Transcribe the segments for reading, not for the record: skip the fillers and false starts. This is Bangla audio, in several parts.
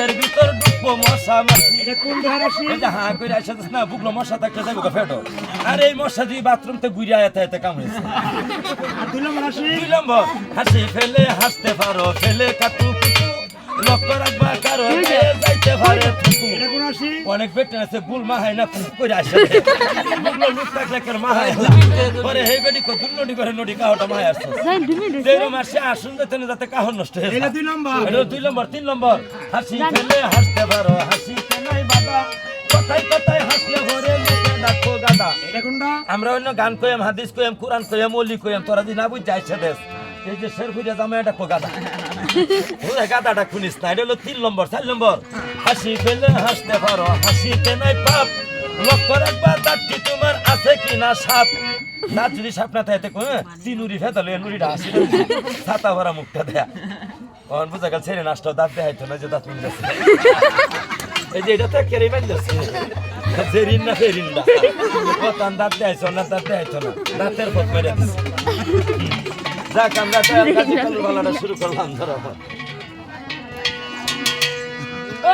বুকের ভিতর ঢুকবো মশা মাছি। এটা কোন ধারা সে? এই যে হাঁ করে আসছিস না, বুকলো মশা থাকতে যাবো ফেটো। আর এই মশা দিয়ে বাথরুমতে ঘুরে আয়াতে কামড়েছে। আর 2 নম্বর আসে? 2 নম্বর, হাসি ফেলে হাসতে পারো, ফেলে কাটু কুটু, লক্ষ্য রাখবা কারো যাইতে পারে থুতু। এটা কোন আসে? অনেক বেটে আছে বুল মাহাই না করে আসে, বুকলো লুক থাকলে কেন মাহাই পরে হে বেটি কো দুন্নডি করে নডি কাহটা মাহাই আসছে। দেড় মাসে আসুন যাতে কাহ নষ্ট হয়ে যায়। এটা 2 নম্বর। এটা 2 নম্বর। 3 নম্বর, হাসি ফেলে হাসতে পারো, হাসি নাই বাবা, কথাই কথাই হাসলে ভরে মুখে দেখো গাদা। এটা কোনটা? আমরা অন্য গান কইম, হাদিস কইম, কোরআন কইম, ওলি কইম, তোরা যদি না বুঝ যাইছে দেশ এই যে শের খুঁজে জামা এটা কো গাদা। ওই গাদাটা খুনিস না। এটা হলো 3 নম্বর। 4 নম্বর, হাসি ফেলে হাসতে পারো, হাসিতে নাই পাপ, লক্ষ্য রাখবা দাঁতটি তোমার আছে কিনা সাপ। দাঁত যদি সাপ না থাকে তিন উড়ি ফেতালে নুড়িটা হাসি ছাতা ভরা মুখটা দেয়া অন বুঝা গেল ছেড়ে নাচটাও দাঁত দেখাইতো না যে দাঁত মুখ যাচ্ছে। এই যে এটা তো কেড়ে বাঁধছে জেরিন না ফেরিন না কতান দাঁত দেখাইছো না, দাঁত দেখাইতো না, দাঁতের পথ মেরে দিচ্ছে। যাক আমরা কালুবালাটা শুরু করলাম। ধরো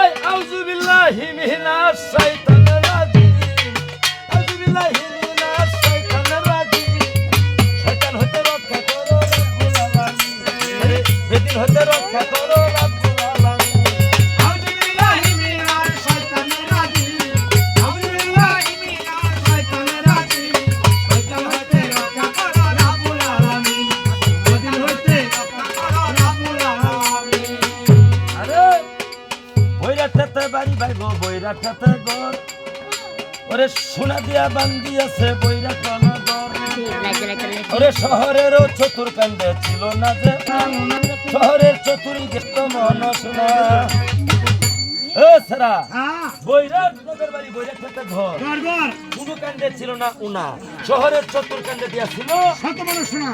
এই আউযু বিল্লাহি মিনাশ শাইতানির রাজিম, আউযু বিল্লাহি মিনাশ শাইতানির রাজিম, শয়তান হতে রক্ষা করো রব্বুল আলামিন, আরে বেদিন হতে রক্ষা করো রব্বুল আলামিন। আউযু বিল্লাহি মিনাশ শাইতানির রাজিম, আউযু বিল্লাহি মিনাশ শাইতানির রাজিম, শয়তান হতে রক্ষা করো রব্বুল আলামিন, বেদিন হতে রক্ষা করো রব্বুল আলামিন। আরে বৈরাটাতে বাড়ি ভাইগো, বৈরাটাতে ঘর, ওরে সোনা দিয়া বান্দিয়াছে বৈরাট নগর। ওরে শহরেরও চতুর কান্দে ছিল না যে শহরের চতুর্দিকে তো মন শোনা। ও সারা হ্যাঁ, বৈরাট নগর বাড়ি, বৈরাটাতে ঘর, ঘর ঘর কোনো কান্দে ছিল না উনা, শহরের চতুর কান্দে দিয়া ছিল শত মানুষ শোনা।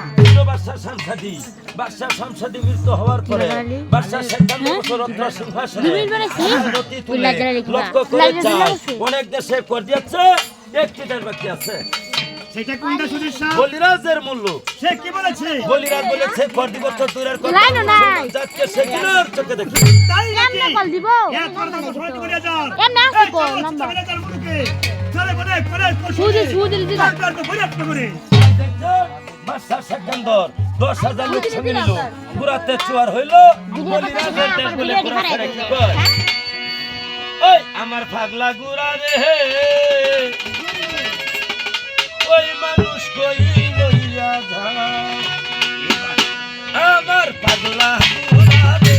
বাদশাহ শামসাদি। বাদশাহ শামসাদি মৃত্যু হওয়ার পরে বাদশাহ 56 বছর অত্র সিংহাসনে নতি তুলে লক্ষ্য করে যায়। অনেক দেশে কর দিয়েছে, একটি দেশ বাকি আছে। সেটা কোনটা সুদীর সাহেব? বলিরাজের মূল্য। সে কি বলেছে? বলিরাজ বলেছে কর দিব তো দূরের কথা, যাকে সে কিনার চোখে দেখি। তাই নাকি? কল দিব এ তোর কথা শোনাতে করে যান। কেমনে আছে কো নাম্বার নাম্বার মুরুকে চলে বলে করে সুদি দিদা তার তো বইরাত করে। বাদশাহ সেকেন্দর 10,000 লোক সঙ্গে নিল, পুরাতে চুয়ার হইল। বলিরাজের দেশ বলে পুরাতে কি কয়, ওই আমার পাগলা গুড়া রে, ওই মানুষ কই লইয়া যা, আমার পাগলা গুড়া রে,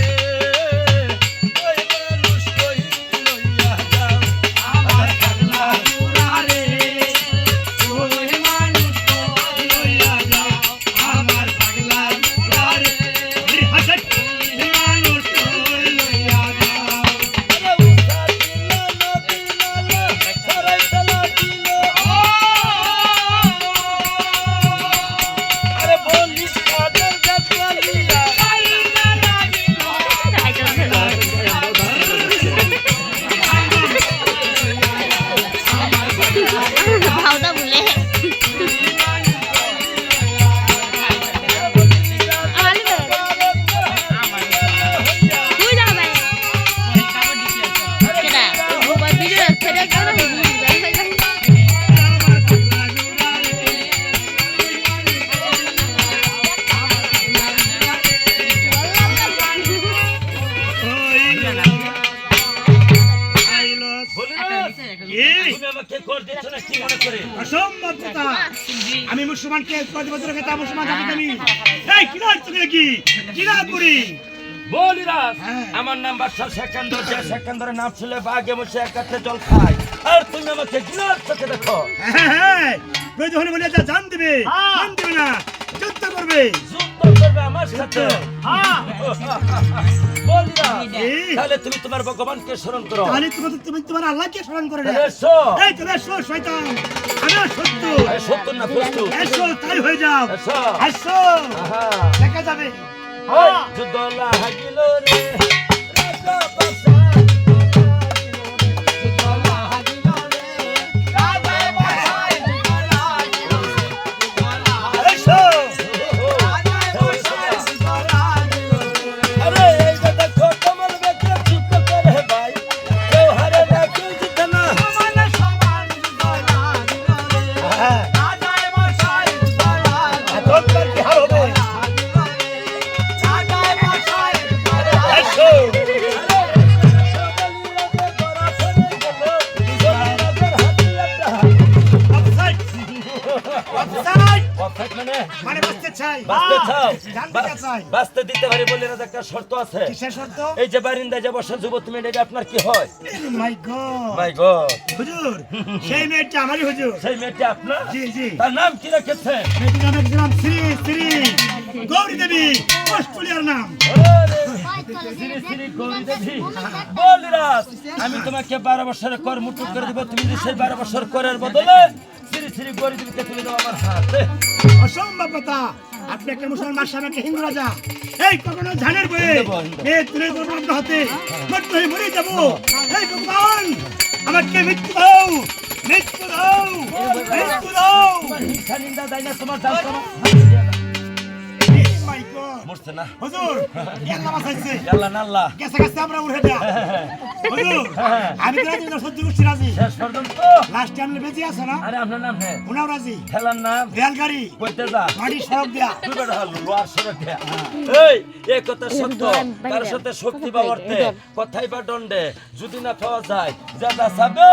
ওই মানুষ কই লইয়া যা, আমার পাগলা গুড়া রে, ওই মানুষ কই লইয়া যাও, আমার পাগলা গুড়া রে। আরে হাসা ওই মানুষ কই লইয়া যাও। আরে উসা দিলা নদিলা সারাই তালা দিল, আরে বলিস কাদের জাতলিয়া ভাওদা বলে তুই যাও ভাই কেডা মোবাইল ভিডিও ছেড়ে কেন তুমি আমাকে কর দিচ্ছ না কি মনে করে? অসম্ভব কথা। আমি মুসলমানকে কত বছর আগে তা মুসলমান জাতি আমি এই কি রাত তুমি কি কি রাত করি বলিরাজ হ্যাঁ। আমার নাম বাদশাহ সেকেন্দর, যে সেকেন্দরের নাম ছিল বাঘে বসে একাত্রে জল খায়, আর তুমি আমাকে গিলার চোখে দেখো। হ্যাঁ কই যখন বলে যা জান দিবে জান দিবে না যুদ্ধ করবে। যুদ্ধ করবে আমার সাথে। বলিরাজ এই। তাহলে তুমি তোমার ভগবানকে স্মরণ করো। তাহলে তুমি তোমার আল্লাহকে স্মরণ করে না। তাহলে এসো। এই তুমি এসো শয়তান, আমি সত্য আরে সত্য না প্রস্তুত। এসো তাই হয়ে যাও। এসো। এসো আহা। দেখা যাবে। ওই যুদ্ধ লাগিল রে, রাজা বাদশাহ এসো আরে এই যে দেখো তোমার বেঁচে যুদ্ধ করে মানে মানে বাঁচতে চাই বাঁচতে চাও জানতে চাই বাঁচতে দিতে পারি বলে না একটা শর্ত আছে কিসের শর্ত এই যে বারিন্দায় যে বসে যুব তুমি এটা আপনার কি হয় মাই গড মাই গড হুজুর সেই মেয়েটা আমারই হুজুর সেই মেয়েটা আপনার জি জি তার নাম কি রেখেছেন মেয়েটার নাম রেখেছিলাম শ্রী শ্রী গৌরী দেবী অস্ট্রেলিয়ার নাম শ্রী শ্রী গৌরী দেবী বলরাজ আমি তোমাকে 12 বছরের কর মুকুট করে দেব তুমি যে সেই 12 বছর করের বদলে শ্রী শ্রী গৌরী দেবীকে তুলে দাও আমার হাতে অসম্ভব কথা আপনি একটা মুসলমান সাহেব একটা হিন্দু রাজা এই কখনো ঝানের বয়ে এ তুলে করবো আপনার হাতে মত হয়ে মরে যাবো এই ভগবান আমাকে মৃত্যু দাও মৃত্যু দাও মৃত্যু দাও তোমার হিংসা নিন্দা দেয় না তোমার দাম তোমার মাই গড মরছে না হুজুর আল্লাহ বাঁচাইছে আল্লাহ না আল্লাহ গেছে গেছে আমরা উঠে দেয়া হুজুর আমি তো রাজি না সহ্য করছি রাজি শেষ পর্যন্ত লাস্ট টাইম বেঁচে আছে না আরে আপনার নাম হ্যাঁ উনাও রাজি খেলার নাম রেলগাড়ি কইতে যা মাটি সড়ক দেয়া তুই বেটা হলো লোয়ার সড়ক দেয়া এই কথা সত্য কার সাথে শক্তি বা অর্থে কথাই বা দণ্ডে যদি না পাওয়া যায় যারা যাবে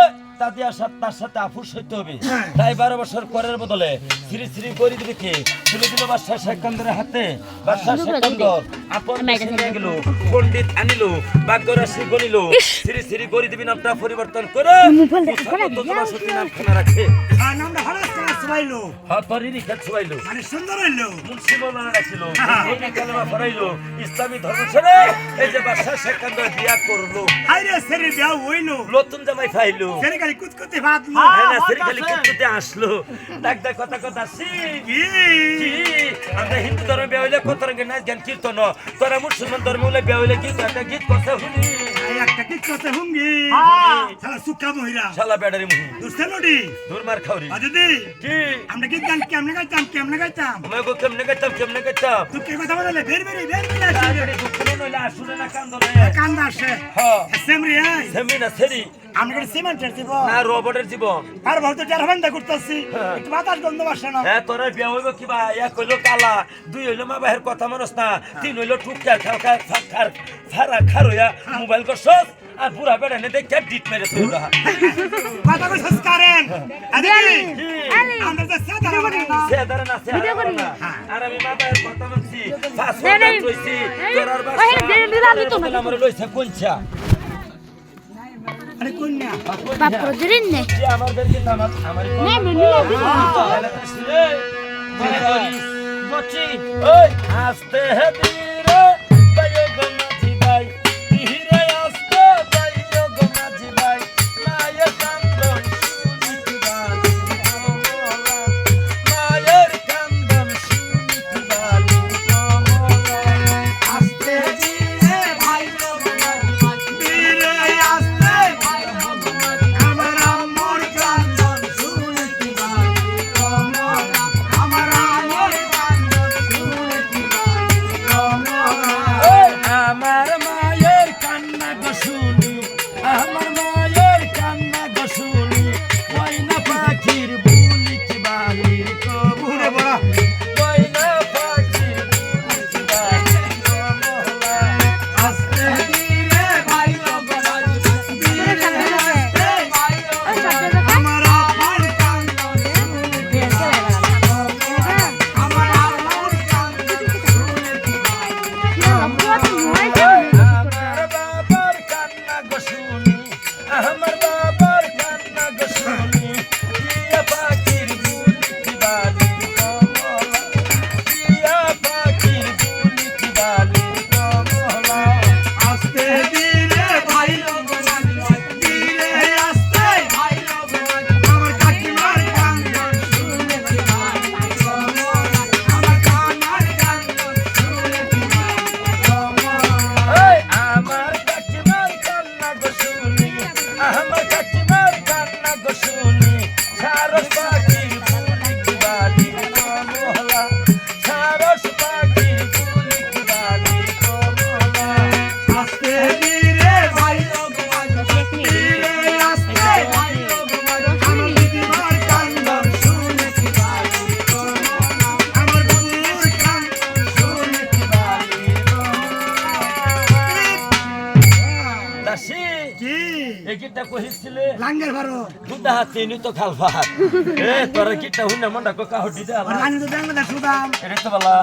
তার সাথে আপুস হইতে হবে তাই 12 বছর করের বদলে শ্রী শ্রী গৌরী দেবীকে তুলে দিল বাদশাহ সেকন্দরের হাতে বাদশাহ সেকন্দর আপন দেশে নিয়ে গেল পণ্ডিত আনিল ভাগ্যরাশি গণিল শ্রী শ্রী গৌরী দেবী নামটা পরিবর্তন করে তোমার সত্যি নাম খানা রাখে আর নামটা হঠাৎ করে ছুয়াইলো হাতরি রিখা ছুয়াইলো মানে সুন্দর হইলো মুন্সি মৌলানা রাখিল এই যে কালেমা পড়াইলো ইসলামী ধর্ম ছেড়ে এই যে বাদশাহ সেকন্দর বিয়া করলো আইরে সেরে বিয়া হইলো নতুন জামাই পাইলো সেরে গালি কুতকুতে ভাতলো হ্যাঁ না সেরি খালি কুকুতে আসলো ডাক ডাক কথা কথা কি আমরা হিন্দু ধর্মে বিয়া হইলে কত রঙের নাচ গান কীর্তন তোরা মুসলমান ধর্মে হইলে বিয়া হইলে গীত একটা গীত কথা শুনি এই একটা কি করতে হুঙ্গি শালা সুক্কা মহিলা শালা ব্যাটারি মুহি দুস্তে নডি দূর মার খাওরি আদিদি কি আমরা কি গান কেমনে গাইতাম আমায় গো কেমনে গেতাম তুই কি কথা বললে বের তাড়াতাড়ি দুঃখে নইলে আসলে না কান্দো না কান্দা আসে হ্যাঁ সেমরি আই সেমি না সেরি আমরা কি সিমেন্টের দিব না রোবটের জীবন আর বহুত জার হন্দা করতেছি একটু বাতাস গন্ধ আসে না হ্যাঁ তোরা বিয়া হইব কিবা এক হইলো কালা দুই হইলো মা বাহের কথা মানুষ না তিন হইলো টুকটার খার হইয়া মোবাইল করছস আর বুড়া বেড়া নে দেখে ডিট মেরে তুই কথা কই সংস্কারেন আদিদি আমরা তো সাদা মানে না সে ধরে না সে আর আমি মা বাহের কথা মানছি পাঁচ মিনিট কইছি তোরার বাসা আমার লইছে কোনছা আরে কন্যা বাপ প্রজরিন নে যে আমার বের কিন্তু আমার না মিলিয়ে বচি ওই আস্তে ধীরে বায়ো গমাজি ভাই ধীরে আস্তে বায়ো গমাজি ভাই মায়ের কান্দন শুনি বালি কমলা মায়ের কান্দন শুনি বালি কমলা আস্তে ধীরে ভাই ধীরে আস্তে আমার আম্মুর কান্দন শুনে কি বালি কমলা আমার আম্মুর কান্দন শুনে কি বালি কমলা আমার মায়ের কান্না গো শুনি আমার মায়ের কান্না গো শুনি ময়না পাখির বুলি কি বালির ওরে বড়া ময়না পাখির বুলি কি বালির কমলা আস্তে ধীরে ভাই ধীরে আস্তে আমার আম্মুর কান্দন শুনে কি আমার আম্মুর কান্দন শুনে কি আমার বাবার কান্না গো শুনি আমার বাবার কান্না গো শুনি টিয়া পাখির বুলি কি বালির কমলা টিয়া পাখির বুলি কি বালির কমলা আস্তে ধীরে ভাই ধীরে আস্তে আমার কাকিমার কান্দন শুনে কি ভাই আমার কামার কান্দন শুনে কি ভাই আমার কাকিমার কান্না গো শুনি আমার কাকিমার কান্না গো শুনি সারস পাখির বুলি কি বালির কমলা সারস পাখির বুলি কি বালির কমলা আস্তে ধীরে ভাই ধীরে আস্তে আমার দিদিমার কান্দন শুনে কি ভাই আমার বুবুর কান্দন শুনে কি ভাই দাসী কি এই গিটটা কহিছিলে লাঙ্গের ভারো দুধা হাতে নি তো খালফা এ তোর গিটটা হুইনা মন্ডা কো কাহটি দে আর আমি তো ব্যাংক দা সুদাম এটা তো বলা